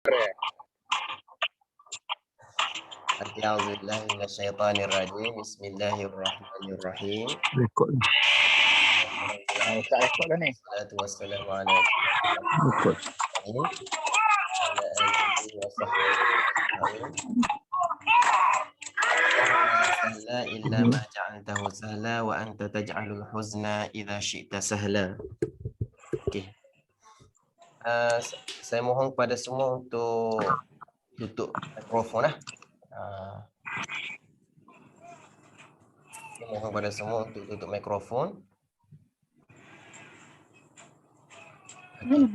A'udzubillahi minasyaitonirrajim. Bismillahirrahmanirrahim. Rekod ni. Ustaz rekod dah ni. Wassalatu wassalamu ala Rekod. ala alihi wa sahbihi ajma'in. Allahumma la sahla illa ma ja'altahu sahla wa anta taj'alul huzna idza syi'ta sahla. Okey. Saya mohon kepada semua untuk tutup mikrofon lah. Saya mohon kepada semua untuk tutup mikrofon. Okay.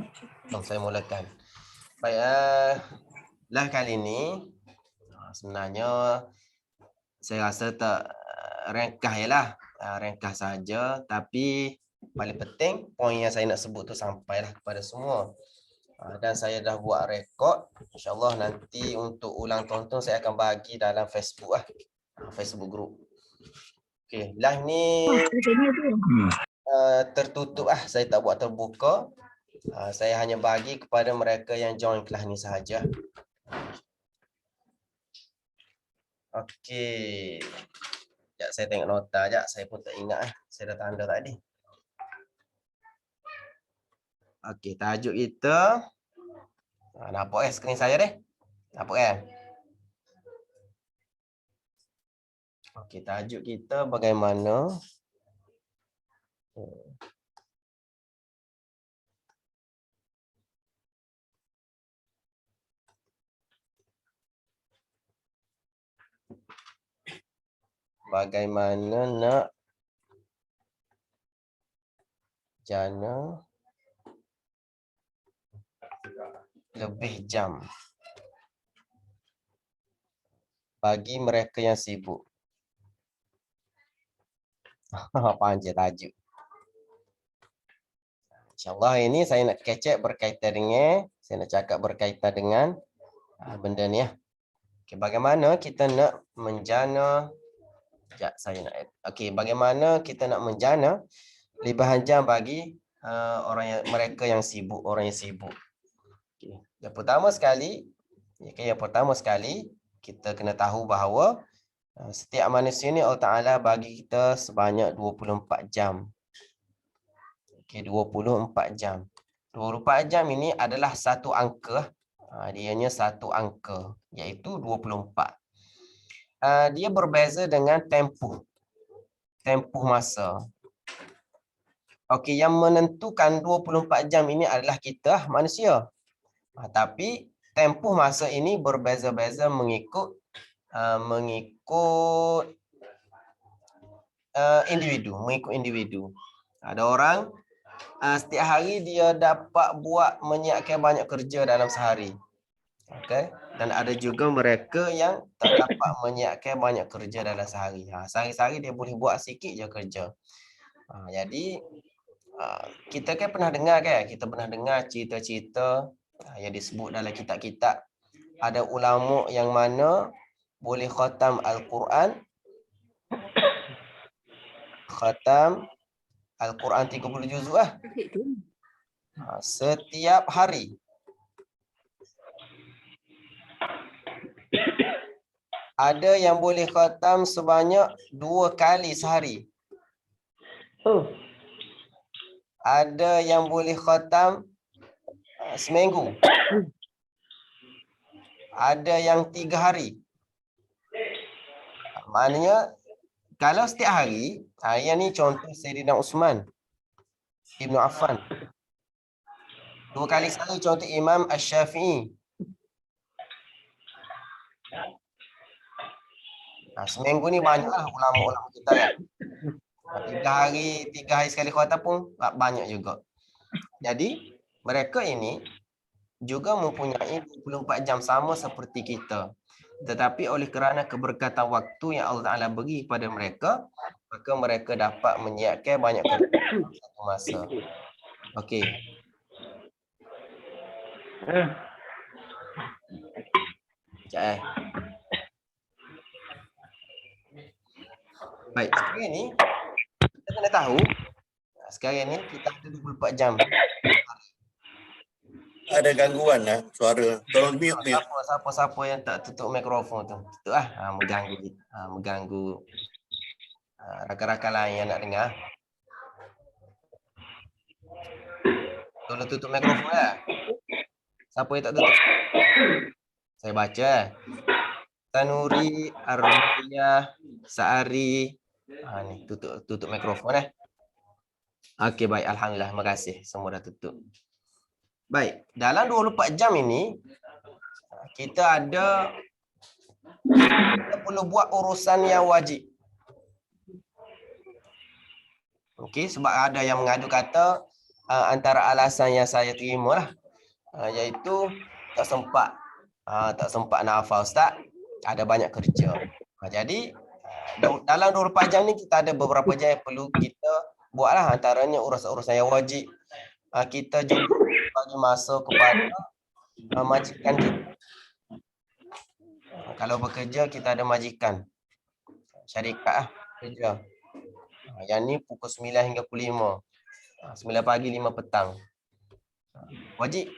Saya mulakan. Baik, lah kali ini sebenarnya saya rasa tak ringkas jelah, ringkas saja, tapi paling penting poin yang saya nak sebut tu sampailah kepada semua. Dan saya dah buat rekod. InsyaAllah nanti untuk ulang tonton saya akan bagi dalam Facebook lah, Facebook group. Okey, live ni tertutup lah, saya tak buat terbuka. Saya hanya bagi kepada mereka yang join kelas ni sahaja. Okey. Sekejap saya tengok nota sekejap, saya pun tak ingat saya dah tanda tadi. Okey, tajuk kita. Nampak skrin saya deh? Nampak kan? Okey, tajuk kita bagaimana nak jana lebih jam bagi mereka yang sibuk. Panjang tajuk. InsyaAllah ini saya nak kecek berkaitan dengan, saya nak cakap berkaitan dengan benda ni ya. Okay, bagaimana kita nak menjana, bagaimana kita nak menjana lebihan jam bagi mereka yang sibuk, orang yang sibuk. Okay. Yang pertama sekali, kita kena tahu bahawa setiap manusia ni Allah Ta'ala bagi kita sebanyak 24 jam. Okay, 24 jam. 24 jam ini adalah satu angka. Dianya satu angka, iaitu 24. Dia berbeza dengan tempoh masa. Okey, yang menentukan 24 jam ini adalah kita manusia. Tapi tempoh masa ini berbeza-beza mengikut individu. Ada orang setiap hari dia dapat menyiapkan banyak kerja dalam sehari. Okay? Dan ada juga mereka yang tak dapat menyiapkan banyak kerja dalam sehari. Sehari-hari dia boleh buat sikit je kerja. Jadi kita kan pernah dengar cerita-cerita yang disebut dalam kitab-kitab. Ada ulama yang mana boleh khatam Al-Quran 30 juzuk setiap hari. Ada yang boleh khatam sebanyak 2 kali sehari. Ada yang boleh khatam seminggu. Ada yang 3 hari. Maknanya kalau setiap hari, yang ni contoh Sayyidina Uthman Ibn Affan. 2 kali sehari contoh Imam Asy-Syafi'i. Seminggu ni banyaklah ulama-ulama kita kan. 3 hari sekali khatam pun banyak juga. Jadi mereka ini juga mempunyai 24 jam sama seperti kita. Tetapi oleh kerana keberkatan waktu yang Allah Ta'ala beri kepada mereka, maka mereka dapat menyiapkan banyak kerja dalam satu masa. Okey. Sekejap Baik, sekarang ni kita kena tahu sekarang ni kita ada 24 jam. ada gangguan lah suara. Tolong mute. Siapa yang tak tutup mikrofon tu? Itu mengganggu kita. Mengganggu rakan-rakan lain yang nak dengar. Tolong tutup mikrofon ya. Siapa yang tak tutup? Saya baca. Tanuri, Armiyah, Saari. Ni tutup mikrofon . Okey, baik, alhamdulillah. Terima kasih. Semua dah tutup. Baik, dalam 24 jam ini kita perlu buat urusan yang wajib. Okey, sebab ada yang mengadu kata antara alasan yang saya terima lah, iaitu tak sempat nak hafal ustaz, ada banyak kerja. Jadi dalam 24 jam ni kita ada beberapa jam yang perlu kita buatlah, antaranya urusan-urusan yang wajib. Kita juga bagi masa kepada majikan kita. Kalau bekerja kita ada majikan, syarikat kerja. Yang ni pukul 9 hingga pukul 5. 9 pagi 5 petang. Wajib.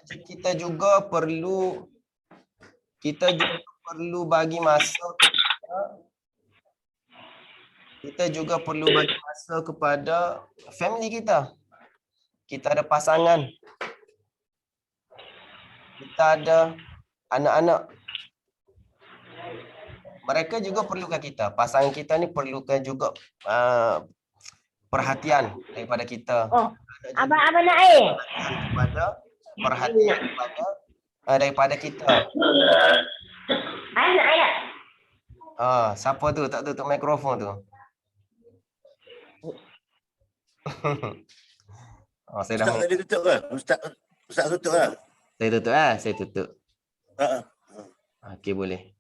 Kita juga perlu bagi masa kepada family kita. Kita ada pasangan. Kita ada anak-anak. Mereka juga perlukan kita. Pasangan kita ni perlukan juga perhatian daripada kita. Abang nak air? Perhatian daripada kita. Ayah nak air tak? Siapa tu tak tutup mikrofon tu? Saya dah Ustaz tadi tutup ke? Ustaz tutup lah. Saya tutup. Okey, boleh.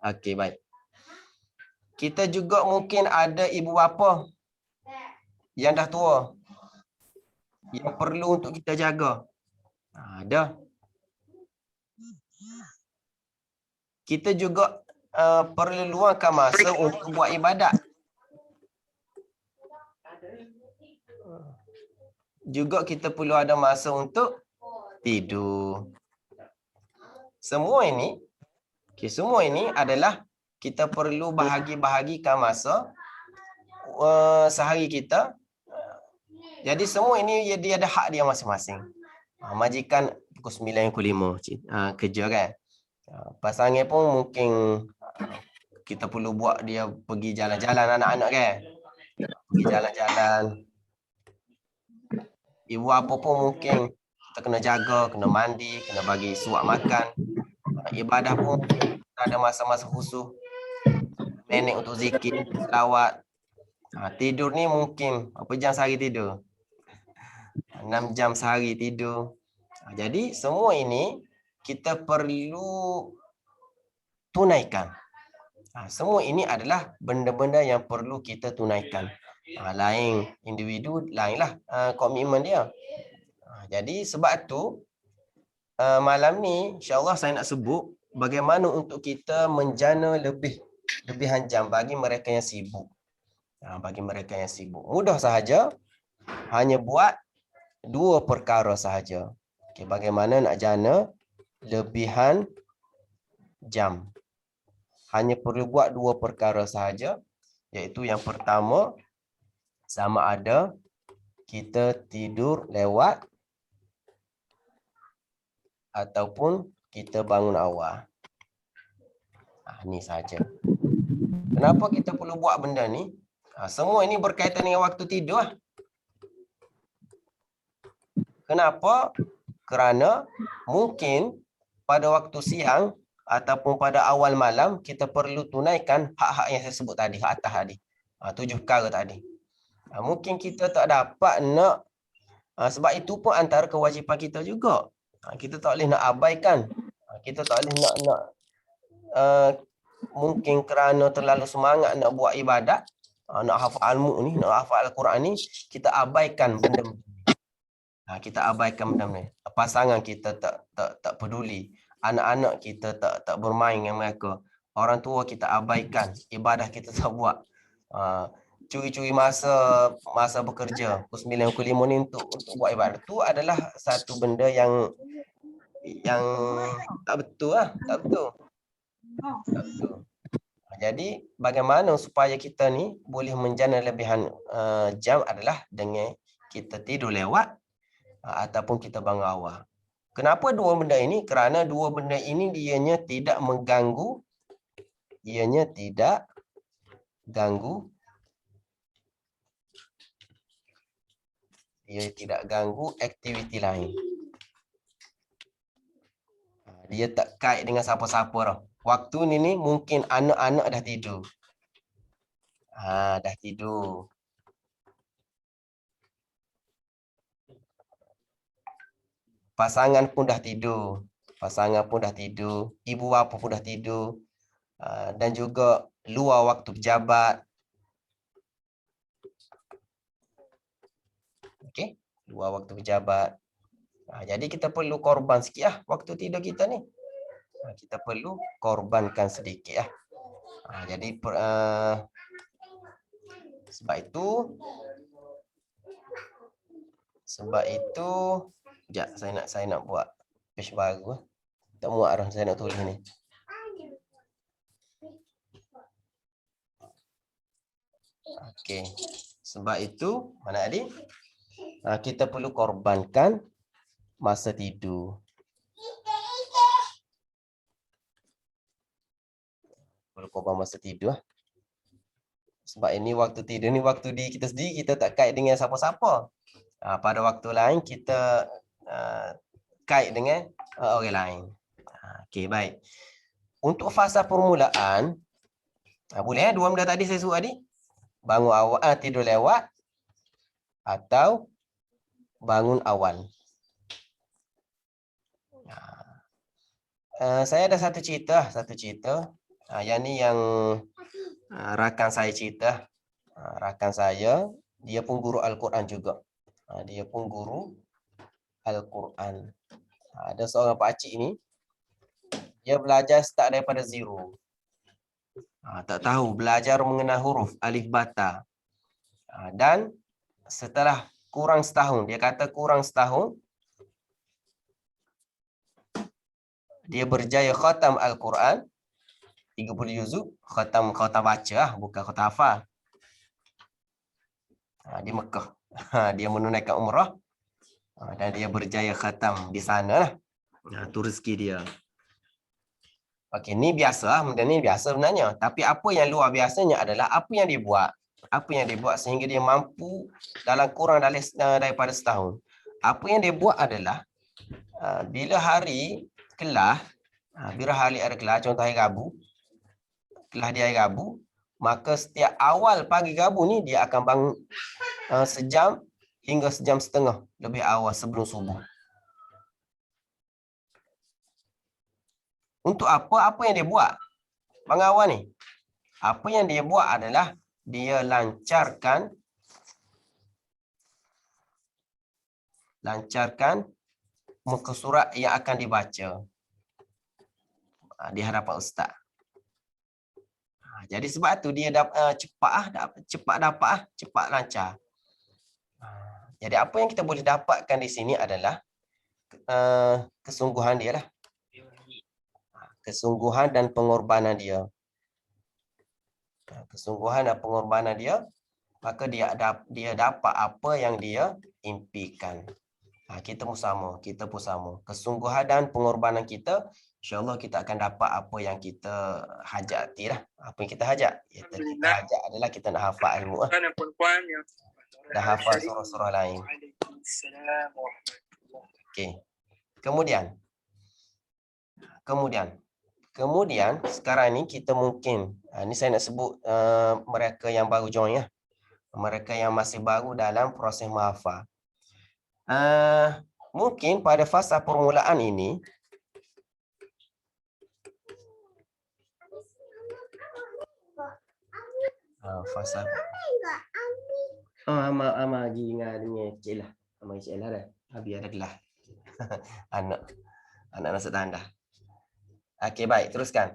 Okey, baik. Kita juga mungkin ada ibu bapa yang dah tua, yang perlu untuk kita jaga. Ada. Kita juga perlu luangkan masa untuk buat ibadat. Juga kita perlu ada masa untuk tidur. Semua ini adalah kita perlu bahagikan masa sehari kita. Jadi semua ini dia ada hak dia masing-masing. Majikan pukul 9 pukul 5 kerja kan. Pasangan pun mungkin kita perlu buat dia pergi jalan-jalan anak-anak kan. Pergi jalan-jalan. Ibu apa pun mungkin kita kena jaga, kena mandi, kena bagi suap makan. Ibadah pun kita ada masa-masa khusus. Nenek untuk zikir, selawat. Tidur ni mungkin berapa jam sehari tidur? 6 jam sehari tidur. Jadi semua ini kita perlu tunaikan. Semua ini adalah benda-benda yang perlu kita tunaikan. Lain individu, lainlah komitmen dia. Jadi sebab tu malam ni insya-Allah saya nak sebut bagaimana untuk kita menjana lebihan jam bagi mereka yang sibuk. Bagi mereka yang sibuk. Mudah sahaja. Hanya buat 2 perkara sahaja. Okey, bagaimana nak jana lebihan jam. Hanya perlu buat 2 perkara sahaja, iaitu yang pertama, sama ada kita tidur lewat ataupun kita bangun awal. Ni saja. Kenapa kita perlu buat benda ni? Semua ini berkaitan dengan waktu tidur. Kenapa? Kerana mungkin pada waktu siang ataupun pada awal malam kita perlu tunaikan hak-hak yang saya sebut tadi, hak atas tadi. 7 perkara tadi. Mungkin kita tak dapat nak, sebab itu pun antara kewajipan kita juga. Kita tak boleh nak abaikan. Kita tak boleh nak mungkin kerana terlalu semangat nak buat ibadat, nak hafal ilmu ni, nak hafal Al-Quran ni, kita abaikan benda ni. Kita abaikan benda ni. Pasangan kita tak peduli. Anak-anak kita tak bermain dengan mereka. Orang tua kita abaikan. Ibadah kita tak buat. curi-curi masa bekerja pukul 9 pukul 5 ni untuk buat ibadat tu adalah satu benda yang tak betul lah, tak betul. Jadi bagaimana supaya kita ni boleh menjana lebihan jam adalah dengan kita tidur lewat ataupun kita bangun awal. Kenapa dua benda ini? Kerana dua benda ini dianya tidak mengganggu, ianya tidak ganggu, dia tidak ganggu aktiviti lain. Dia tak kait dengan siapa-siapa tau. Waktu ni mungkin anak-anak dah tidur. Dah tidur. Pasangan pun dah tidur. Ibu bapa pun dah tidur. Dan juga luar waktu pejabat. Okey, luar waktu pejabat. Jadi kita perlu korban sikit lah waktu tidur kita ni. Kita perlu korbankan sedikit lah. Jadi sebab itu sekejap saya nak buat page baru. Tak muat dah saya nak tulis ni. Okey. Sebab itu mana adik? Kita perlu korbankan masa tidur. Perlu korban masa tidur. Sebab ini waktu tidur ni waktu kita sendiri, kita tak kait dengan siapa-siapa. Pada waktu lain kita kait dengan orang lain. Okey, baik. Untuk fasa permulaan, boleh dua benda tadi saya suruh tadi. Bangun awal, tidur lewat atau bangun awal. Saya ada satu cerita. Yang ni yang rakan saya cerita. Rakan saya, dia pun guru Al-Quran juga. Ada seorang pakcik ni, dia belajar start daripada zero. Tak tahu, belajar mengenal huruf, alif bata. Dan setelah kurang setahun, dia kata kurang setahun, dia berjaya khatam Al-Quran 30 juzuk, khatam baca lah, bukan khatam hafal. Di Mekah. Dia menunaikan umrah dan dia berjaya khatam di sana lah. Tu rezeki dia. Okey, ni biasa lah, benda ni biasa sebenarnya. Tapi apa yang luar biasanya adalah apa yang dia buat. Apa yang dia buat sehingga dia mampu dalam kurang daripada setahun. Apa yang dia buat adalah bila hari kelas, bila hari ada kelas, contoh hari Rabu, kelas dia hari Rabu, maka setiap awal pagi Rabu ni dia akan bangun sejam hingga sejam setengah lebih awal sebelum subuh. Untuk apa? Apa yang dia buat? Bang Awan ni. Apa yang dia buat adalah dia lancarkan muka surat yang akan dibaca di hadapan ustaz. Jadi sebab tu dia cepat lancar. Jadi apa yang kita boleh dapatkan di sini adalah kesungguhan dia lah. Kesungguhan dan pengorbanan dia. Maka dia dapat apa yang dia impikan. Kita pun sama. Kesungguhan dan pengorbanan kita, insya-Allah kita akan dapat apa yang kita hajati lah. Apa yang kita hajat? Kita hajat adalah kita nak hafal ilmu lah. Dah hafal surah-surah lain. Okey. Kemudian sekarang ni kita mungkin, ni saya nak sebut mereka yang baru join ya. Mereka yang masih baru dalam proses menghafal. Mungkin pada fasa permulaan ini, fasa ama lagi dengan cik lah. Ama cik lah dah. Habis ada kelas. anak masuk tanda. Okey, baik, teruskan.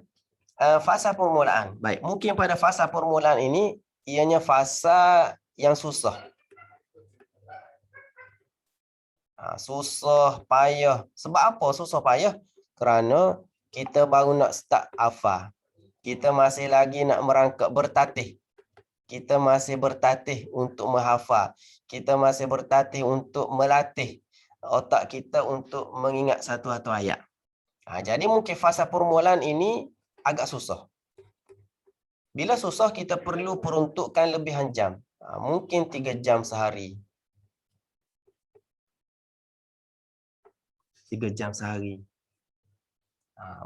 Fasa permulaan. Baik, mungkin pada fasa permulaan ini ianya fasa yang susah. Susah, payah. Sebab apa susah payah? Kerana kita baru nak start hafal. Kita masih lagi nak merangkak bertatih. Kita masih bertatih untuk menghafal. Kita masih bertatih untuk melatih otak kita untuk mengingat satu-satu ayat. Jadi mungkin fasa permulaan ini agak susah. Bila susah, kita perlu peruntukkan lebihan jam. Mungkin 3 jam sehari. 3 jam sehari.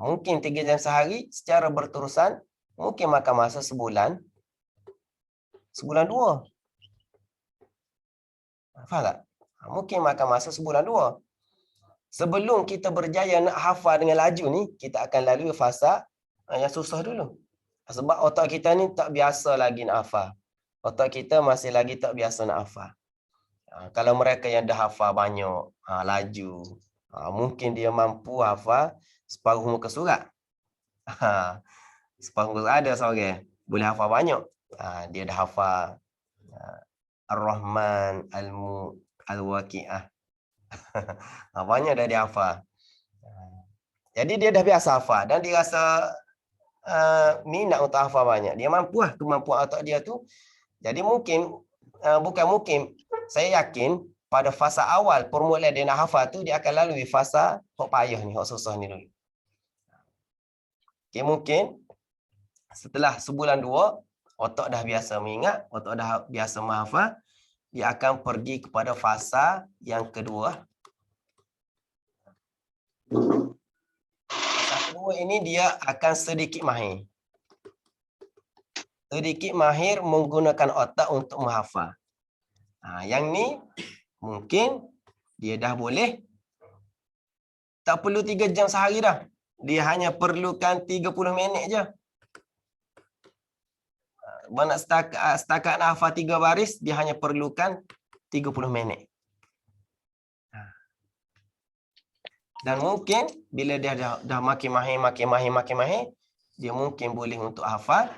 Mungkin 3 jam sehari secara berterusan, mungkin makan masa sebulan. Sebulan 2. Faham tak? Mungkin makan masa sebulan 2. Sebelum kita berjaya nak hafal dengan laju ni, kita akan lalui fasa yang susah dulu. Sebab otak kita ni tak biasa lagi nak hafal. Otak kita masih lagi tak biasa nak hafal. Kalau mereka yang dah hafal banyak, laju, mungkin dia mampu hafal separuh muka surat. Separuh muka surat ada seorang boleh hafal banyak. Dia dah hafal Ar-Rahman, Al-Waqi'ah. Banyak dah dia hafal. Jadi dia dah biasa hafal dan dia rasa minat untuk hafal banyak. Dia mampu lah kemampuan otak dia tu. Jadi mungkin, bukan mungkin, saya yakin pada fasa awal permulaan dia nak hafal tu, dia akan lalui fasa hok payah ni, hok susah ni dulu. Okay, mungkin setelah sebulan 2, otak dah biasa mengingat, otak dah biasa menghafal, dia akan pergi kepada fasa yang kedua. Fasa kedua ini dia akan sedikit mahir. Sedikit mahir menggunakan otak untuk menghafal. Yang ni mungkin dia dah boleh tak perlu 3 jam sehari dah. Dia hanya perlukan 30 minit je. Nak setakat nak hafal 3 baris, dia hanya perlukan 30 minit. Dan mungkin bila dia dah makin mahir, dia mungkin boleh untuk hafal,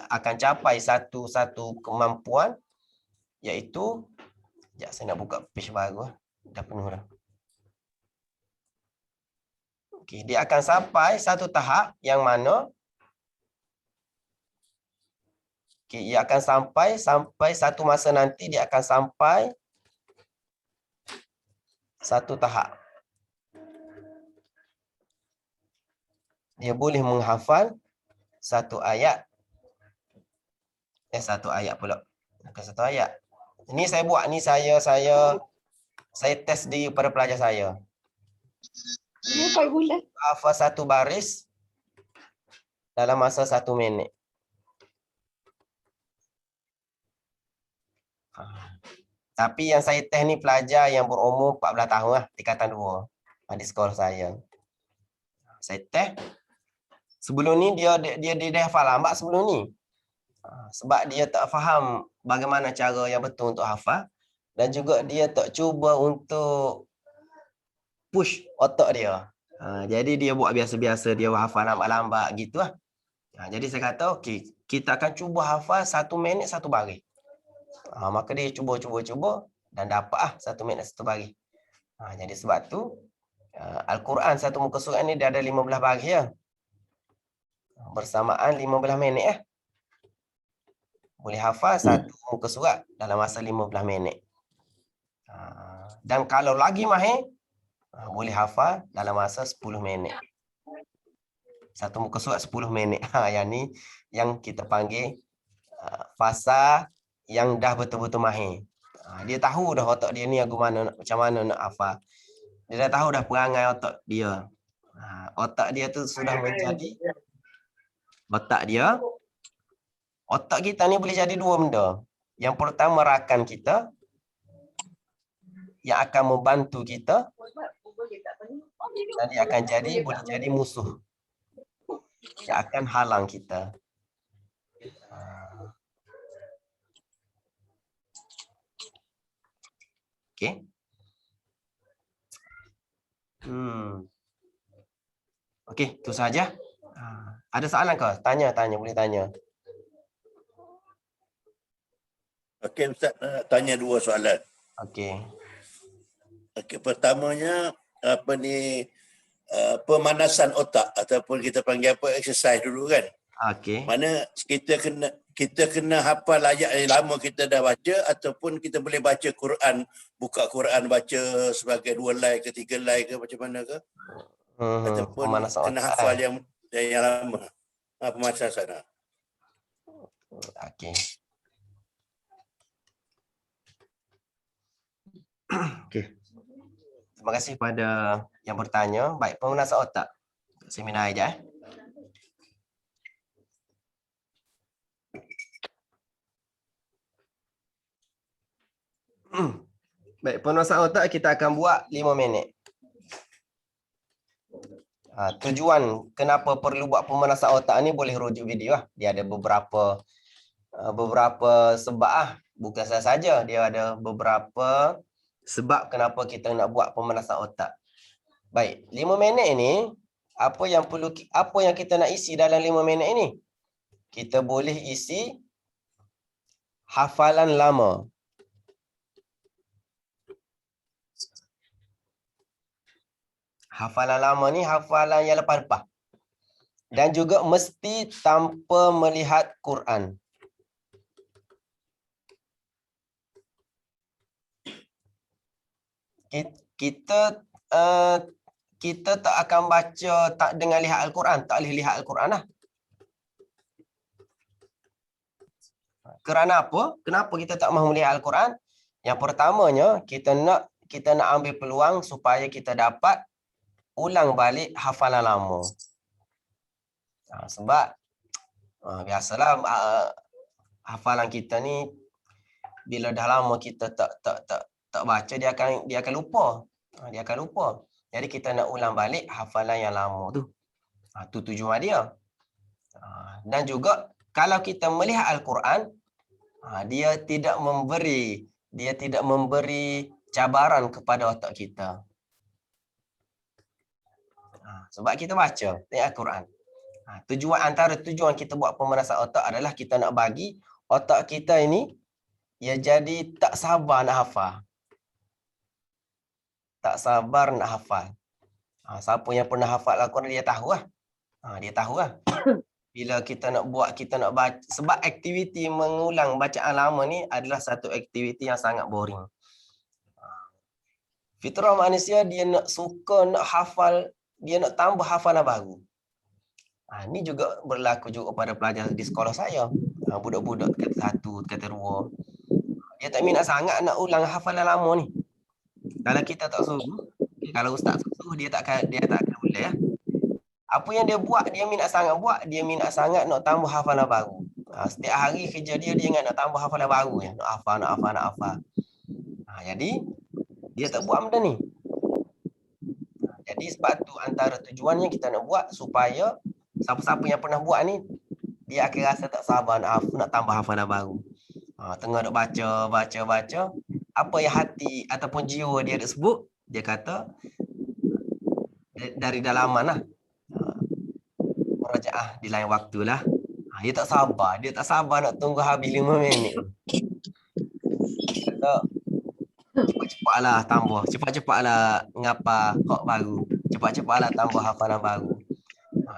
akan capai satu kemampuan, iaitu, sekejap saya nak buka page baru. Dah penuh dah. Okay, dia akan sampai satu tahap yang mana ia akan sampai satu masa nanti dia akan sampai satu tahap. Dia boleh menghafal satu ayat. Satu ayat pula. Bukan satu ayat. Ini saya buat, ni saya test diri pada pelajar saya. Hafal satu baris dalam masa 1 minit. Tapi yang saya test ni pelajar yang berumur 14 tahun lah, tingkatan 2 di sekolah saya. Saya test. Sebelum ni dia dah hafal lambat sebelum ni. Sebab dia tak faham bagaimana cara yang betul untuk hafal, dan juga dia tak cuba untuk push otak dia. Jadi dia buat biasa-biasa, dia hafal lambat-lambat gitu lah. Jadi saya kata, okey, kita akan cuba hafal 1 minit 1 baris. Maka dia cuba dan dapat 1 minit 1 baris. Jadi sebab tu Al-Quran satu muka surat ni dia ada 15 baris ya. Bersamaan 15 minit boleh hafal satu muka surat dalam masa 15 minit. Dan kalau lagi mahir, boleh hafal dalam masa 10 minit. Satu muka surat 10 minit. Yang ni yang kita panggil fasa yang dah betul-betul mahir. Dia tahu dah otak dia ni macam mana nak hafal. Dia dah tahu dah perangai otak dia. Otak dia tu sudah menjadi otak kita ni boleh jadi 2 benda. Yang pertama rakan kita yang akan membantu kita, dan dia akan boleh jadi musuh yang akan halang kita. Okey. Okey, itu saja. Ada soalan ke? Tanya, boleh tanya. Okey, Ustaz nak tanya dua soalan. Okey. Okey, pertamanya pemanasan otak ataupun kita panggil apa, exercise dulu kan. Okey. Mana kita kena hafal ayat yang lama kita dah baca ataupun kita boleh baca Quran, buka Quran baca sebagai 2 line ke 3 line ke macam mana ke? Ataupun Pemanasan kena otak. hafal yang lama. Pemanasan sana. Okey. Okey. Terima kasih kepada yang bertanya. Baik, pemanasan otak. Seminar aja. Baik, pemanasan otak kita akan buat 5 minit. Tujuan kenapa perlu buat pemanasan otak ni boleh rujuk video lah. Dia ada beberapa sebab . Bukan saja, dia ada beberapa sebab kenapa kita nak buat pemanasan otak. Baik, 5 minit ini apa yang kita nak isi dalam 5 minit ini? Kita boleh isi hafalan lama. Hafalan lama ni hafalan yang lepas-lepas. Dan juga mesti tanpa melihat Quran. Kita tak akan baca tak dengan lihat Al-Quran, tak boleh lihat Al-Quran lah. Kerana apa? Kenapa kita tak mahu melihat Al-Quran? Yang pertamanya, kita nak ambil peluang supaya kita dapat ulang balik hafalan lama. Sebab biasalah hafalan kita ni bila dah lama kita tak baca, dia akan lupa. Dia akan lupa. Jadi kita nak ulang balik hafalan yang lama tu. Tu tujuan dia. Dan juga kalau kita melihat Al-Quran, dia tidak memberi cabaran kepada otak kita. Sebab kita baca Al-Quran. Antara tujuan kita buat pemanasan otak adalah kita nak bagi otak kita ini ia jadi tak sabar nak hafal. Tak sabar nak hafal. Siapa yang pernah hafal Al-Quran dia tahu lah. Dia tahu lah. Bila kita nak baca, sebab aktiviti mengulang bacaan lama ni adalah satu aktiviti yang sangat boring. Fitrah manusia dia suka nak hafal, dia nak tambah hafalan baru. Ini juga berlaku juga pada pelajar di sekolah saya. Budak-budak kata 1, kata 2. Dia tak minat sangat nak ulang hafalan lama ni. Kalau kita tak suruh, kalau ustaz suruh dia tak akan ulang ya. Apa yang dia buat, dia minat sangat nak tambah hafalan baru. Setiap hari kerja dia ingat nak tambah hafalan baru ya, nak hafal. Jadi dia tak buat benda ni. Jadi sebab tu antara tujuannya kita nak buat supaya siapa-siapa yang pernah buat ni dia akan rasa tak sabar nak tambah hafalan baru. Tengah nak baca, apa yang hati ataupun jiwa dia nak sebut, dia kata dari dalaman lah. Merajaah di lain waktu lah. Dia tak sabar nak tunggu habis 5 minit. Kata cepat-cepatlah tambah, cepatlah ngapa hak baru, cepatlah tambah hafalan baru.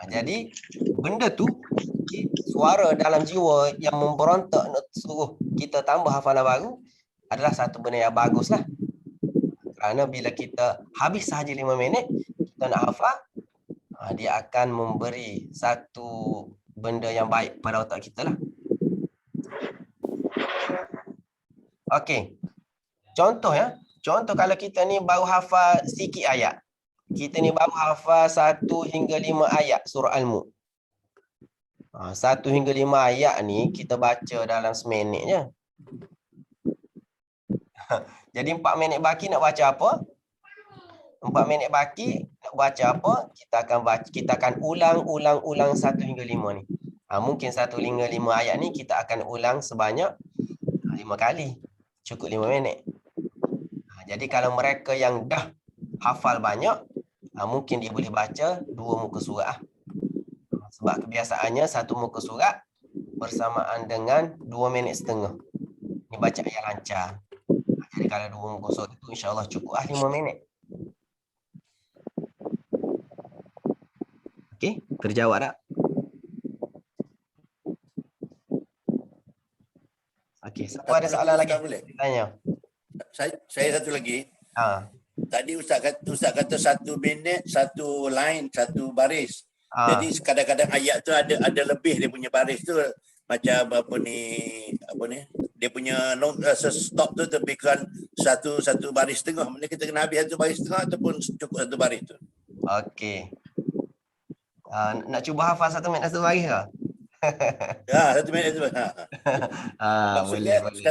Jadi benda tu, suara dalam jiwa yang memberontak nak suruh kita tambah hafalan baru adalah satu benda yang bagus lah. Kerana bila kita habis sahaja 5 minit, kita nak hafal, dia akan memberi satu benda yang baik pada otak kita lah. Okey. Contoh kalau kita ni baru hafal sikit ayat. Kita ni baru hafal 1 hingga 5 ayat surah Al-Mulk. 1 hingga 5 ayat ni kita baca dalam seminit je. Jadi 4 minit baki nak baca apa? 4 minit baki nak baca apa? Kita akan ulang 1 hingga 5 ni. Mungkin 1 hingga 5 ayat ni kita akan ulang sebanyak 5 kali. Cukup 5 minit. Jadi kalau mereka yang dah hafal banyak, mungkin dia boleh baca 2 muka surat. Sebab kebiasaannya 1 muka surat bersamaan dengan 2 minit setengah. Ini baca yang lancar. Jadi kalau 2 muka surat itu insya-Allah cukup 5 minit. Okey, terjawab tak? Okey, siapa ada soalan lagi? Boleh? Tanya. Saya satu lagi. Ha. Tadi Ustaz kata 1 minit, 1 line, 1 baris. Ha. Jadi kadang-kadang ayat tu ada lebih dia punya baris tu, macam apa ni dia punya stop tu lebih kurang satu baris tengah. Mana kita kena habis 1 baris tengah ataupun cukup 1 baris tu. Okey. Nak cuba hafal 1 minit 1 baris ke? Ya, 1 minit tu. Maksudnya boleh.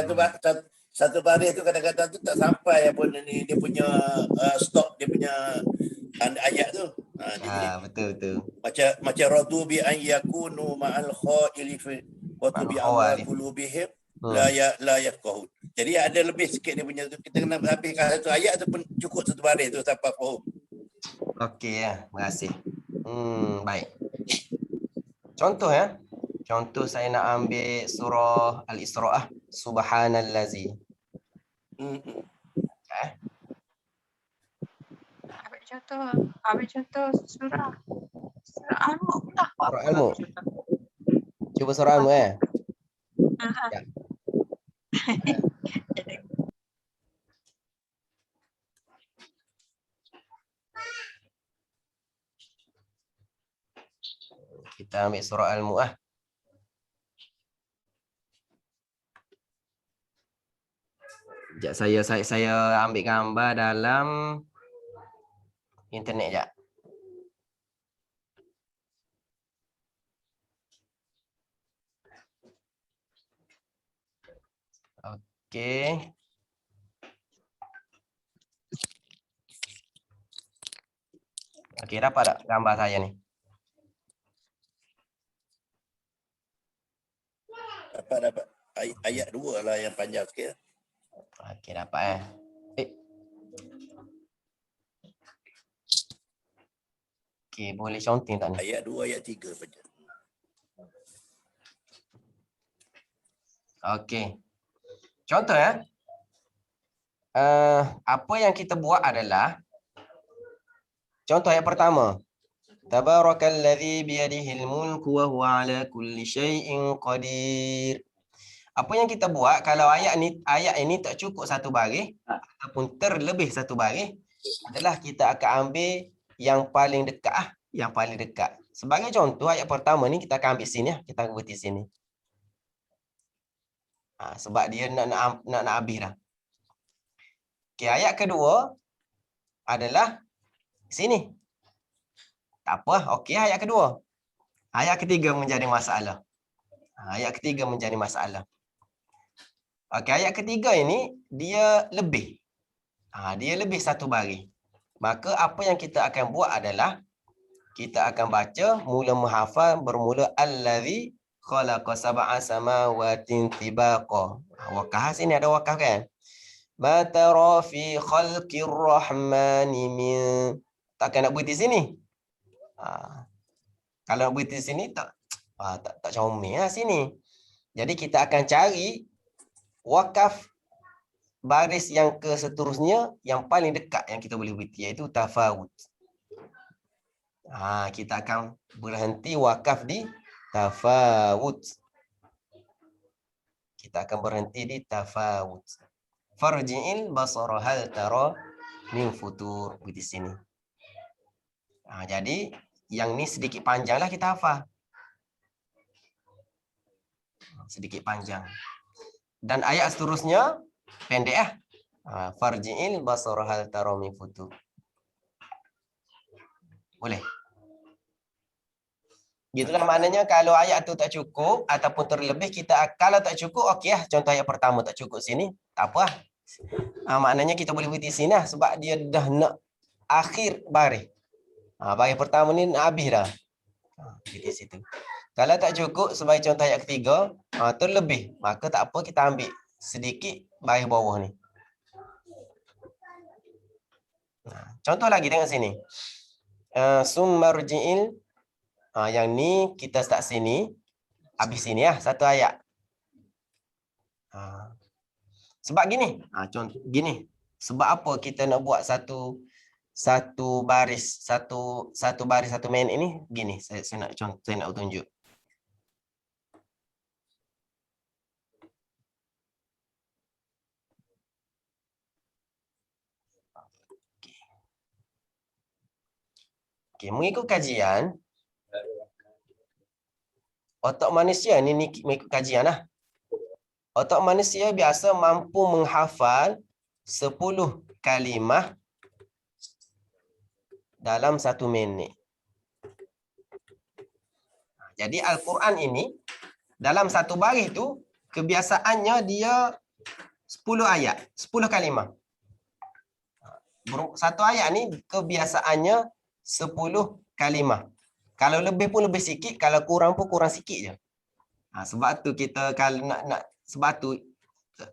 satu baris tu kadang-kadang tu tak sampai apa ni dia punya stop dia punya ayat tu. Jadi Betul. macam radu bi an yakunu ma'al khaili wa tubi ala qulubihim la yafqahun. Jadi ada lebih sikit dia punya tu. Kita kena habiskan 1 ayat ataupun cukup 1 baris tu sampai faham. Okey ya, terima kasih. Baik. Contoh ya. Contoh saya nak ambil surah Al-Isra'. Subhanallazi. Ambil contoh surah Al-Mulk lah. Surah Al-Mulk. Cuba surah Al-Mulk ya. Ya. Kita ambil surah Al-Mulk . Sekejap saya ambil gambar dalam internet jap. Okey. Okey, dapat tak gambar saya ni? Dapat. Ayat 2 lah yang panjang sikit. Okey, dapat Okey, boleh counting tak ni? Ayat 2, ayat 3 saja. Okey. Contoh ya. Apa yang kita buat adalah contoh ayat pertama. Tabarakalladzi biyadihil mulku wa huwa ala kulli syai'in qadir. Apa yang kita buat kalau ayat ini tak cukup 1 baris ataupun terlebih 1 baris adalah kita akan ambil yang paling dekat, Sebagai contoh ayat pertama ni kita akan ambil sini ya, kita akan berhenti sini. Sebab dia nak habis dah. Okey, ayat kedua adalah sini. Tak apa, okey ayat kedua. Ayat ketiga menjadi masalah. Okey, ayat ketiga ini dia lebih. Dia lebih 1 baris. Maka apa yang kita akan buat adalah kita akan baca mula menghafal bermula allazi khalaqa sab'a samawatin tibaqa. Wakaf sini ada wakaf kan? Ma tara fi khalqir rahmani min. Takkan nak berhenti sini. Kalau nak berhenti sini tak comel sini. Jadi kita akan cari wakaf baris yang seterusnya yang paling dekat yang kita boleh berhenti iaitu tafawut. Kita akan berhenti wakaf di tafawut. Kita akan berhenti di tafawut. Farji'il basara hal tara min futur di sini. Jadi yang ni sedikit panjanglah kita hafal. Sedikit panjang. Dan ayat seterusnya pendek farji'il basara hal tara min futur. Boleh. Gitulah maknanya kalau ayat tu tak cukup ataupun terlebih kita kalau tak cukup okey contoh ayat pertama tak cukup sini tak apa. Maknanya kita boleh berhenti sini sebab dia dah nak akhir baris. Baris pertama ni nak habis dah. Di situ. Kalau tak cukup sebagai contoh ayat ketiga terlebih maka tak apa kita ambil sedikit baris bawah ni. Contoh lagi tengok sini. Summarji'il yang ni kita start sini habis sini 1 ayat. Sebab gini, contoh gini. Sebab apa kita nak buat satu baris satu minit ini gini. Saya nak tunjuk. Okey, mengikut kajian otak manusia ni mengikut kajian lah. Otak manusia biasa mampu menghafal 10 kalimah dalam 1 minit. Jadi Al-Quran ini dalam satu baris tu kebiasaannya dia 10 ayat, 10 kalimah. Satu ayat ni kebiasaannya 10 kalimah. Kalau lebih pun lebih sikit, kalau kurang pun kurang sikit je. Sebab tu kita kalau sebab tu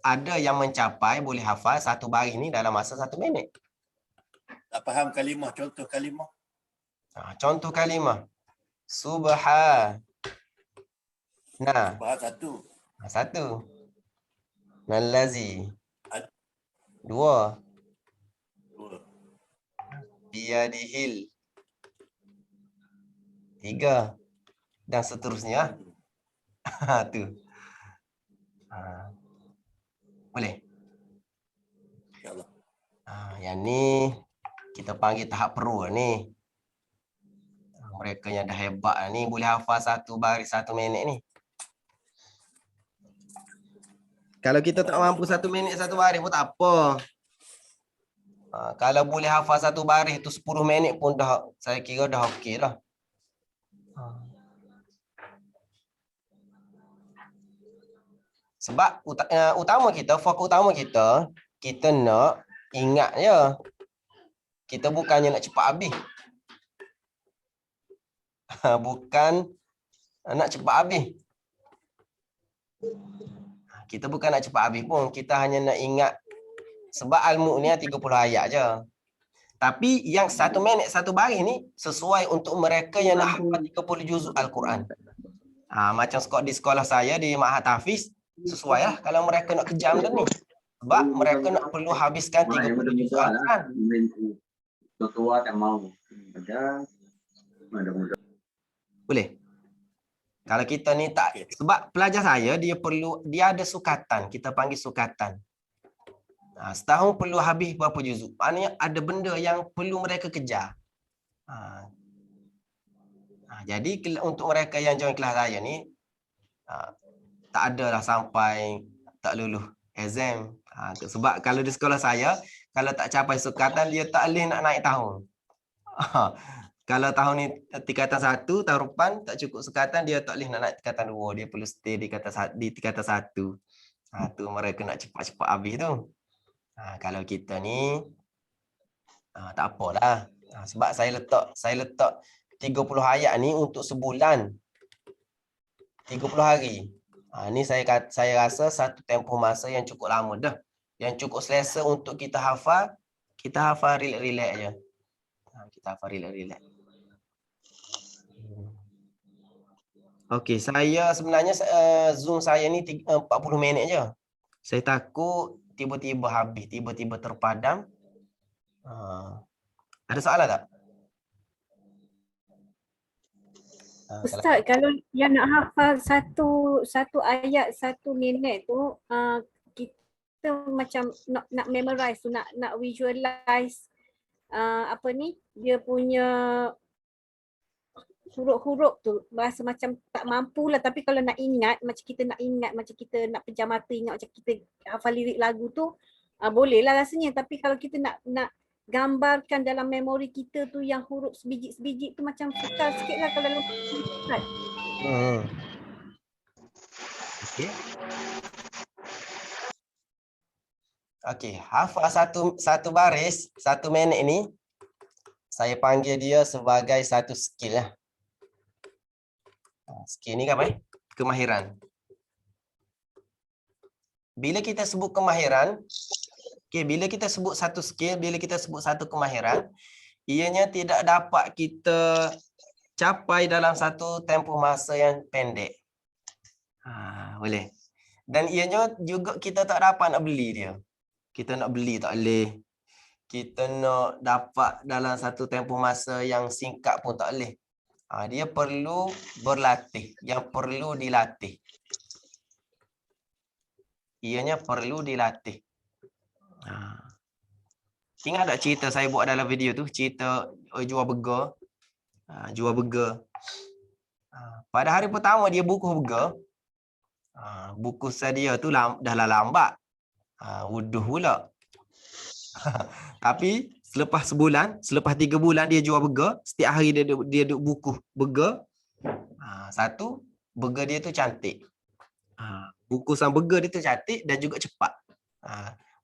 ada yang mencapai boleh hafal satu baris ni dalam masa 1 minit. Tak faham kalimah, contoh kalimah. Contoh kalimah. Subhan. Nah, Bahas satu. satu. Nalazi. Dua. 2. Biyadihil. 3. Dan seterusnya. Tu. Boleh? InsyaAllah. Yang ni kita panggil tahap pro ni. Mereka yang dah hebat ni boleh hafal satu baris 1 minit ni. Kalau kita tak mampu 1 minit 1 baris pun tak apa. Kalau boleh hafal 1 baris tu 10 minit pun dah, saya kira dah okey dah. Sebab fokus utama kita nak ingat je. Kita bukannya nak cepat habis. Bukan nak cepat habis. Kita bukan nak cepat habis pun. Kita hanya nak ingat. Sebab Al-Mulk ni 30 ayat je. Tapi yang 1 minit 1 baris ni sesuai untuk mereka yang nak hafal 30 juzuk Al-Quran. Macam di sekolah saya di Ma'had Hafiz, sesuai lah kalau mereka nak kejam dah ni. Sebab mereka nak perlu habiskan 30 juzuk Al-Quran. Tua tak mau. Boleh? Kalau kita ni tak, sebab pelajar saya dia ada sukatan, kita panggil sukatan. Setahun perlu habis berapa juzuk. Maknanya ada benda yang perlu mereka kejar. Jadi untuk mereka yang join kelas saya ni, tak adalah sampai tak lulus exam. Sebab kalau di sekolah saya, kalau tak capai sukatan, dia tak boleh nak naik tahun. Kalau tahun ni tingkatan 1, tahun depan tak cukup sukatan, dia tak boleh nak naik tingkatan 2. Dia perlu stay di tingkatan 1. Tu mereka nak cepat-cepat habis tu. Kalau kita ni tak apalah. Sebab saya letak 30 ayat ni untuk sebulan. 30 hari. Ni saya rasa satu tempoh masa yang cukup lama dah. Yang cukup selesa untuk kita hafal relax-relax je. Kita hafal relax-relax. Okey, saya sebenarnya Zoom saya ni 40 minit je. Saya takut tiba-tiba habis, tiba-tiba terpadam. Ada soalan tak? Ustaz, kalau yang nak hafal satu ayat 1 minit tu, kita macam nak memorize tu, nak visualize dia punya huruf-huruf tu, rasa macam tak mampu lah. Tapi kalau nak ingat, macam kita nak pejam mata ingat macam kita hafal lirik lagu tu, boleh lah rasanya. Tapi kalau kita nak gambarkan dalam memori kita tu yang huruf sebiji-sebiji tu macam sukar sikit lah kalau dalam Ustaz. Okey, hafal satu baris 1 minit ni saya panggil dia sebagai satu skill lah. Skill ni apa? Kemahiran. Bila kita sebut kemahiran, bila kita sebut satu skill, bila kita sebut satu kemahiran, ianya tidak dapat kita capai dalam satu tempoh masa yang pendek. Boleh. Dan ianya juga kita tak dapat nak beli dia. Kita nak beli tak boleh. Kita nak dapat dalam satu tempoh masa yang singkat pun tak boleh. Dia perlu berlatih, yang perlu dilatih. Ianya perlu dilatih. Ingat tak cerita saya buat dalam video tu? Cerita jual burger. Jual burger. Pada hari pertama dia bukuh burger. Bukuh dia tu dah lambat. Wuduh pula. Tapi selepas sebulan, selepas 3 bulan dia jual burger, setiap hari dia duk bukuh burger. Satu, burger dia tu cantik. Bukusan burger dia tu cantik dan juga cepat.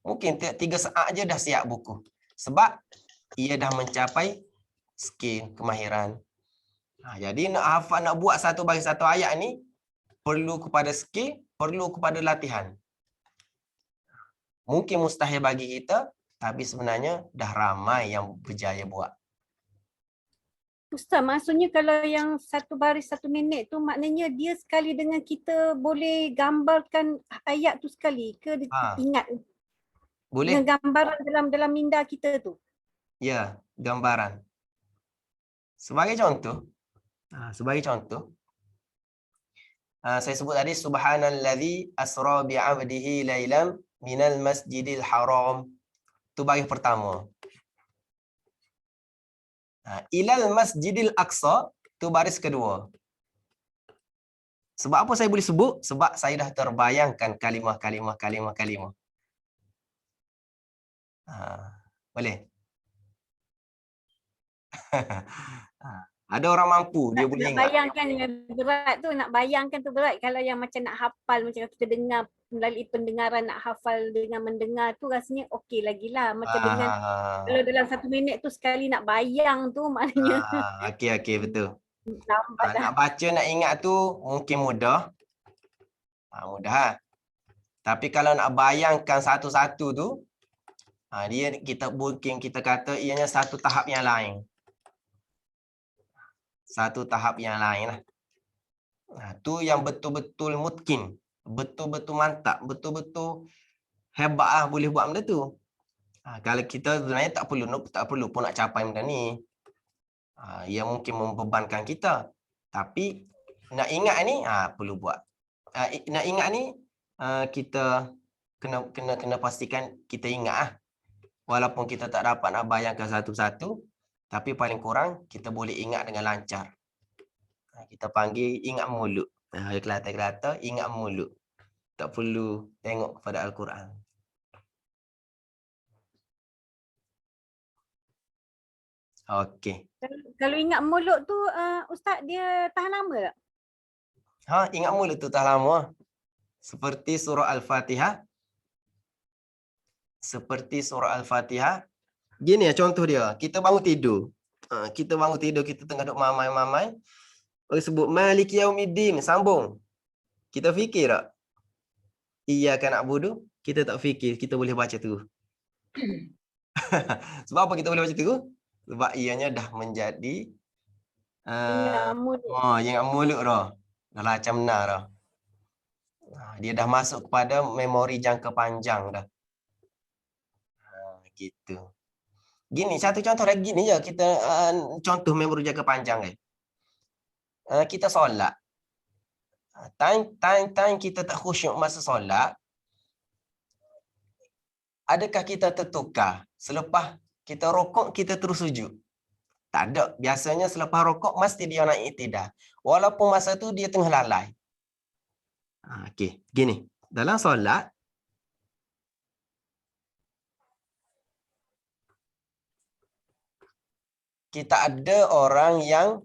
Mungkin 3 saat je dah siap bukuh. Sebab ia dah mencapai skill, kemahiran. Jadi nak hafal, nak buat satu bagi satu ayat ni perlu kepada skill, perlu kepada latihan. Mungkin mustahil bagi kita, tapi sebenarnya dah ramai yang berjaya buat. Ustaz, maksudnya kalau yang 1 baris 1 minit tu maknanya dia sekali dengan kita boleh gambarkan ayat tu sekali ke ingat? Boleh. Dengan gambaran dalam minda kita tu. Ya, gambaran. Sebagai contoh, saya sebut tadi subhanallazi asra bi'abdihi lailam minal masjidil haram. Tu baris pertama. Ilal masjidil aqsa tu baris kedua. Sebab apa saya boleh sebut? Sebab saya dah terbayangkan kalimah. Boleh? Ada orang mampu, dia boleh ingat. Bayangkan yang berat tu, nak bayangkan tu berat. Kalau yang macam nak hafal, macam kita dengar melalui pendengaran, nak hafal dengan mendengar tu rasanya okey lagi lah. Macam dengan kalau dalam 1 minit tu sekali nak bayang tu maknanya. Okey, betul. Lambat dah. Nak baca, nak ingat tu mungkin mudah. Mudah. Tapi kalau nak bayangkan satu-satu tu, dia kita kata ianya satu tahap yang lain. Satu tahap yang lain lah. Tu yang betul-betul mutkin. Betul-betul mantap. Betul-betul hebat lah boleh buat benda tu. Kalau kita sebenarnya tak perlu pun nak capai benda ni. Ia mungkin membebankan kita. Tapi nak ingat ni, perlu buat. Nak ingat ni, kita kena pastikan kita ingat lah. Walaupun kita tak dapat nak bayangkan satu-satu, tapi paling kurang kita boleh ingat dengan lancar. Kita panggil ingat mulut. Kelata-kelata ingat mulut. Tak perlu tengok kepada Al-Quran. Okey. Kalau ingat mulut tu, Ustaz, dia tahan lama tak? Ingat mulut tu tahan lama. Seperti surah Al-Fatihah. Gini ya contoh dia. Kita bangun tidur. Kita tengah duk mamai. Sebut Maliki Yaumiddin, sambung. Kita fikir tak? Iyyaka na'budu, kita tak fikir, kita boleh baca terus. Sebab apa kita boleh baca terus? Sebab ianya dah menjadi ingat mulut dah. Dah macam benar dah. Dia dah masuk kepada memori jangka panjang dah. Gitu. Gini, satu contoh lagi ni je kita contoh memori jangka panjang ni. Kita solat. Time kita tak khusyuk masa solat. Adakah kita tertukar? Selepas kita rokok, kita terus sujud? Tak ada. Biasanya selepas rokok, mesti dia nak i'tidal. Walaupun masa tu dia tengah lalai. Okey, gini. Dalam solat, kita ada orang yang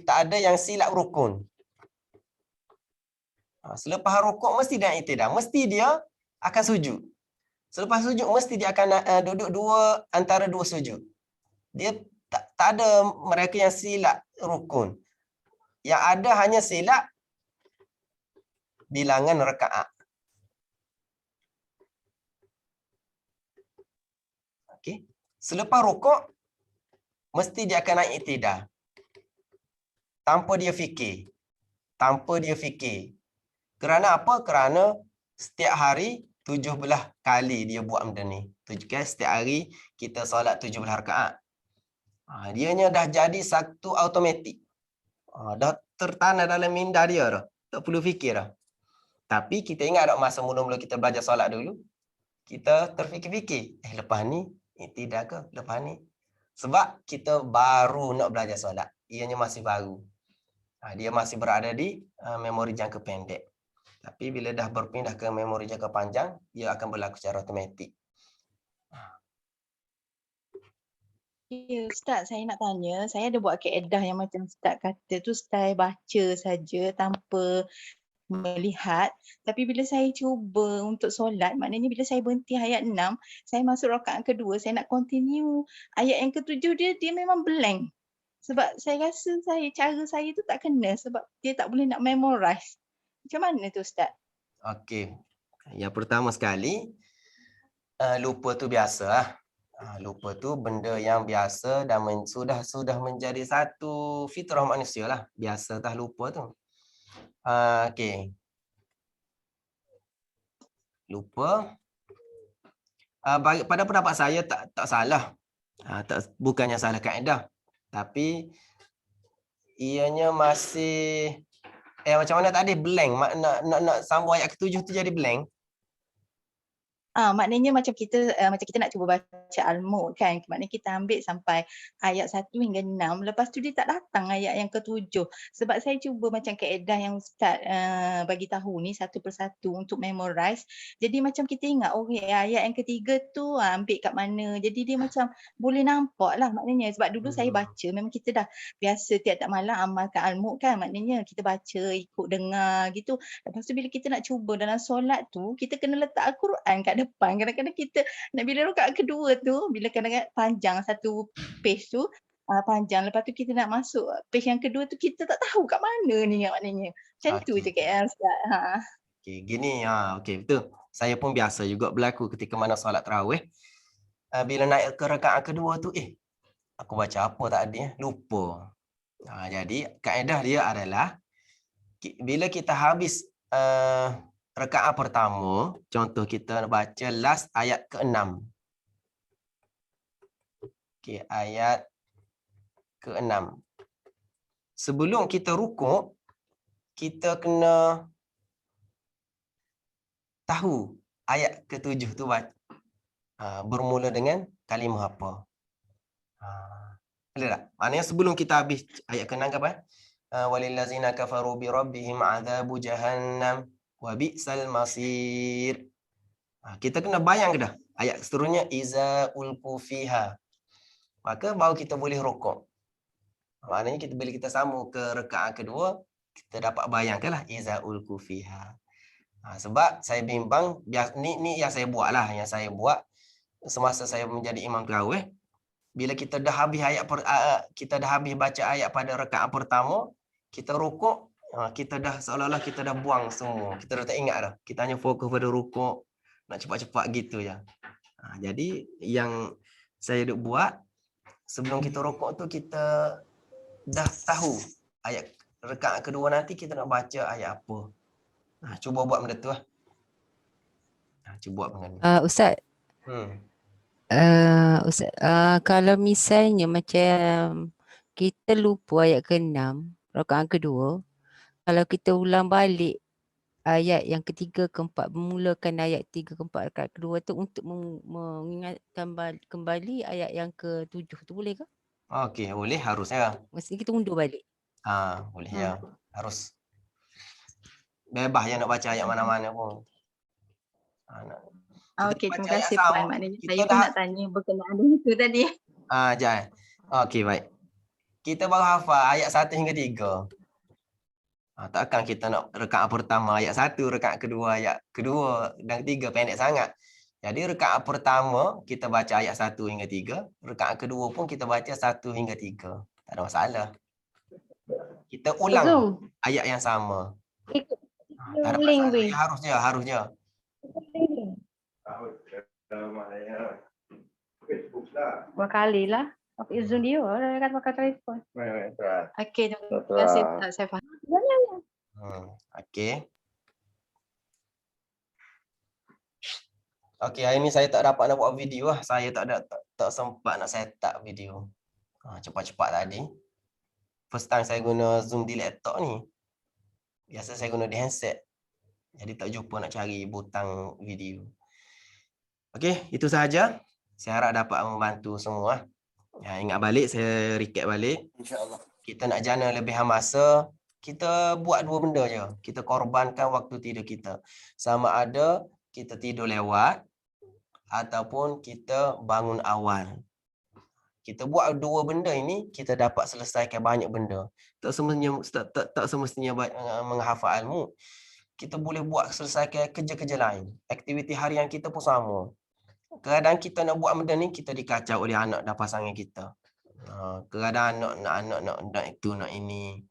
tak ada yang silap rukun. Selepas rukuk mesti dia i'tidal. Mesti dia akan sujud. Selepas sujud mesti dia akan duduk antara dua sujud. Dia tak ada mereka yang silap rukun. Yang ada hanya silap bilangan rakaat. Okey. Selepas rukuk mesti dia akan naik i'tidal. Tanpa dia fikir. Kerana apa? Kerana setiap hari 17 kali dia buat benda ni. Setiap hari kita solat 17 rakaat. Dianya dah jadi satu automatik. Dah tertanam dalam minda dia dah. Tak perlu fikir dah. Tapi kita ingat tak masa mula-mula kita belajar solat dulu, kita terfikir-fikir, lepas ni tidak ke? Lepas ni. Sebab kita baru nak belajar solat. Ianya masih baru. Dia masih berada di memori jangka pendek. Tapi bila dah berpindah ke memori jangka panjang, ia akan berlaku secara automatik. Ya, Ustaz, saya nak tanya, saya ada buat kaedah yang macam Ustaz kata tu, style baca saja tanpa melihat. Tapi bila saya cuba untuk solat, maknanya bila saya berhenti ayat 6, saya masuk rakaat kedua, saya nak continue ayat yang ketujuh, dia memang blank. Sebab saya rasa cara saya tu tak kena sebab dia tak boleh nak memorize. Macam mana tu Ustaz? Okey. Yang pertama sekali, lupa tu biasa. Lupa tu benda yang biasa dan sudah menjadi satu fitrah manusia lah. Biasa dah lupa tu. Okey. Lupa. Pada pendapat saya tak salah. Bukannya salah kaedah. Tapi ianya masih macam mana tadi blank. Nak sambung ayat ke-7 tu jadi blank. Maknanya macam kita nak cuba baca Al-Mulk kan. Maknanya kita ambil sampai ayat 1 hingga 6. Lepas tu dia tak datang ayat yang ke-7. Sebab saya cuba macam kaedah yang Ustaz bagi tahu ni satu persatu untuk memorize. Jadi macam kita ingat, ayat yang ketiga tu ambil kat mana. Jadi dia macam boleh nampak lah maknanya. Sebab dulu saya baca, memang kita dah biasa tiap-tiap malam amalkan Al-Mulk kan. Maknanya kita baca, ikut dengar gitu. Lepas tu bila kita nak cuba dalam solat tu, kita kena letak Al-Quran kat depan. Kadang-kadang kita nak bila rakaat kedua tu, bila kadang-kadang panjang satu page tu, panjang. Lepas tu kita nak masuk page yang kedua tu, kita tak tahu kat mana ni maknanya. Macam tu je KL Ustaz. Okey, gini. Okey, betul. Saya pun biasa juga berlaku ketika mana solat tarawih. Bila naik ke rakaat kedua tu, aku baca apa tadi? Lupa. Jadi, kaedah dia adalah bila kita habis rakaat pertama, contoh kita baca last ayat ke-6. Okey, ayat ke-6. Sebelum kita rukuk, kita kena tahu ayat ke-7 tu bermula dengan kalimah apa. Ada tak? Maknanya sebelum kita habis ayat ke-6 apa? Walillazina kafaru bi rabbihim adzabu jahannam wa bi'sal masir. Kita kena bayang ke dah ayat seterusnya iza ulqu fiha. Maka baru kita boleh rukuk. Maknanya bila kita sambung ke rakaat kedua, kita dapat bayangkanlah iza ulqu fiha. Sebab saya bimbang ni yang saya buatlah, yang saya buat semasa saya menjadi imam tarawih. Bila kita dah habis kita dah habis baca ayat pada rakaat pertama, kita rukuk, kita dah seolah-olah kita dah buang semua. Kita dah tak ingat dah. Kita hanya fokus pada rukuk, nak cepat-cepat gitu je. Jadi yang saya duk buat, sebelum kita rukuk tu kita dah tahu ayat rakaat kedua nanti kita nak baca ayat apa. Cuba buat benda tu lah. Cuba buat benda ni. Ustaz. Ustaz, kalau misalnya macam kita lupa ayat ke-6, rakaat kedua, kalau kita ulang balik ayat yang ketiga, keempat, memulakan ayat 3, keempat, rakaat kedua tu untuk mengingatkan kembali ayat yang ke-7 tu boleh ke? Okey, boleh, harusnya. Maksudnya kita undur balik. Boleh ya. Harus. Bebas yang nak baca ayat mana-mana pun. Okey, terima kasih Puan. Maknanya saya pun nak tanya berkenaan dengan itu tadi. Jangan. Okey, baik. Kita baru hafal ayat 1 hingga 3. Takkan kita nak rakaat pertama ayat 1, rakaat kedua ayat kedua dan ketiga, pendek sangat. Jadi rakaat pertama kita baca ayat 1 hingga 3, rakaat kedua pun kita baca 1 hingga 3. Tak ada masalah. Kita ulang ayat yang sama. Tak ada masalah. Harusnya. Dua kali lah. Aku izin dia lah kan pakai telefon. Okey, terima kasih Ustaz. Saya faham. Okey. Okey, hari ni saya tak dapat nak buat video lah. Saya tak sempat nak set up video. Cepat-cepat tadi. First time saya guna Zoom di laptop ni. Biasa saya guna di handset. Jadi tak jumpa nak cari butang video. Okey, itu sahaja. Saya harap dapat membantu semua. Ingat balik, saya recap balik. InsyaAllah. Kita nak jana lebihan masa, kita buat dua benda je. Kita korbankan waktu tidur kita. Sama ada kita tidur lewat ataupun kita bangun awal. Kita buat dua benda ini, kita dapat selesaikan banyak benda. Tak semestinya menghafal ilmu. Kita boleh buat selesaikan kerja-kerja lain. Aktiviti harian kita pun sama. Kadang kita nak buat benda ni, kita dikacau oleh anak dan pasangan kita. Kadang anak nak itu, nak ini.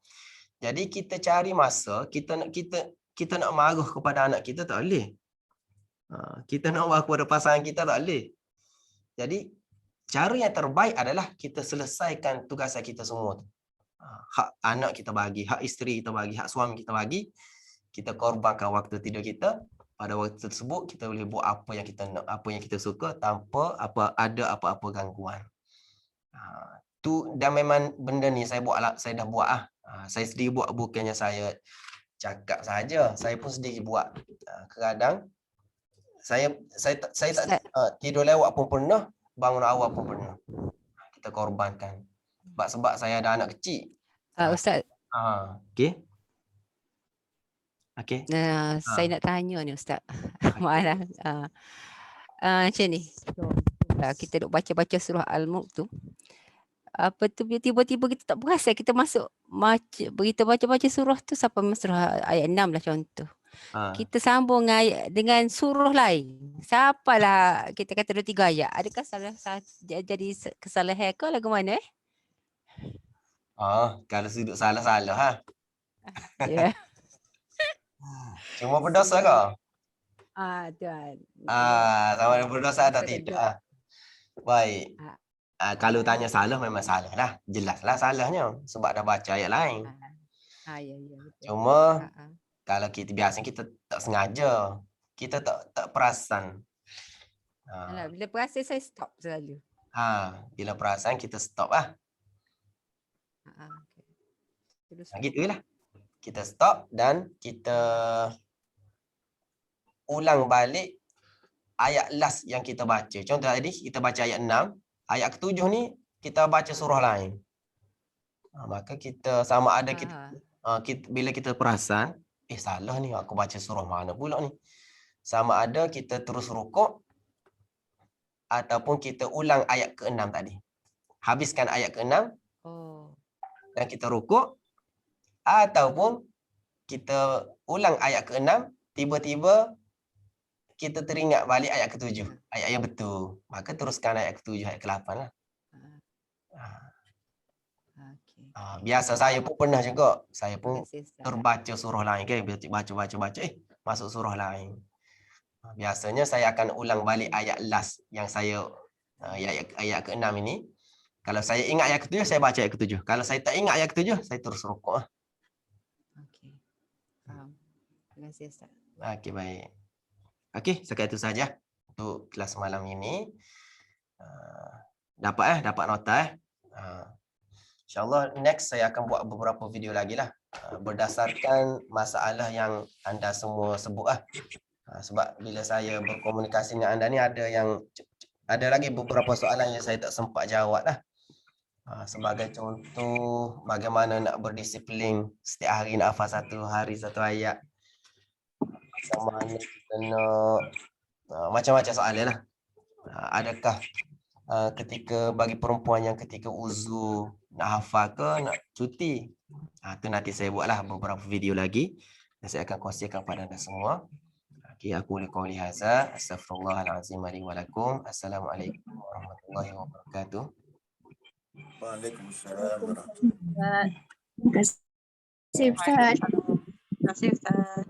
Jadi kita cari masa, kita nak marah kepada anak kita tak boleh. Kita nak marah kepada pasangan kita tak boleh. Jadi cara yang terbaik adalah kita selesaikan tugasan kita semua. Hak anak kita bagi, hak isteri kita bagi, hak suami kita bagi. Kita korbankan waktu tidur kita. Pada waktu tersebut kita boleh buat apa yang kita nak, apa yang kita suka tanpa ada apa-apa gangguan. Dan memang benda ni saya dah buat ah. Saya sendiri buat, bukannya saya cakap saja. Saya pun sendiri buat. Kadang saya tak tidur lewat pun pernah, bangun awal pun pernah. Kita korbankan. Sebab saya ada anak kecil. Ustaz. Okey. Okey. Saya nak tanya ni Ustaz. Maaf. Macam ni. Kita duk baca-baca surah Al-Mulk tu. Apa tu tiba-tiba kita tak perasan kita masuk berita baca-baca surah tu sampai surah ayat 6 lah contoh. Kita sambung dengan surah lain. Siapalah kita kata 2-3 ayat. Adakah jadi kesalahan ke lagu mana kalau sudut salah-salah ha. Ya. Cuma berdosa ke? Tuan. Sama ada berdosa atau tidak? Baik. Kalau tanya salah memang salah lah. Jelaslah salahnya sebab dah baca ayat lain. Ya, betul. Cuma kalau biasanya kita tak sengaja. Kita tak perasan. Bila perasan saya stop selalu. Bila perasan kita stop lah. Gitulah. Kita stop dan kita ulang balik ayat last yang kita baca. Contoh tadi kita baca ayat 6. Ayat ke-7 ni kita baca surah lain. Maka kita sama ada bila kita perasan, salah ni aku baca surah mana pula ni. Sama ada kita terus rukuk ataupun kita ulang ayat ke-6 tadi. Habiskan ayat ke-6 dan kita rukuk, ataupun kita ulang ayat ke-6, tiba-tiba kita teringat balik ayat ke-7, ayat yang betul. Maka teruskan ayat ke-7, ayat ke-8 lah. Biasa saya pun pernah juga. Saya pun terbaca surah lain kan. Baca. Masuk surah lain. Biasanya saya akan ulang balik ayat last yang saya, ayat ke-6 ini. Kalau saya ingat ayat ke-7, saya baca ayat ke-7. Kalau saya tak ingat ayat ke-7, saya terus rukuk lah. Okey. Faham. Terima kasih Ustaz. Okey, baik. Okey, sekian itu saja untuk kelas malam ini. Dapat nota. InsyaAllah next saya akan buat beberapa video lagi lah. Berdasarkan masalah yang anda semua sebut lah. Sebab bila saya berkomunikasi dengan anda ni ada lagi beberapa soalan yang saya tak sempat jawab lah. Sebagai contoh, bagaimana nak berdisiplin setiap hari nak hafal satu hari satu ayat. Macam mana kita nak macam-macam soalan lah. Adakah ketika bagi perempuan yang ketika uzur nak hafal ke nak cuti? Tu nanti saya buatlah beberapa video lagi dan saya akan kongsikan kepada anda semua. Okey, aku qouli hadza, astaghfirullahalazim li wa lakum. Assalamualaikum warahmatullahi wabarakatuh. Waalaikumsalam warahmatullahi wabarakatuh. Terima kasih Ustaz. Terima kasih Ustaz.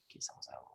Okey, sama-sama.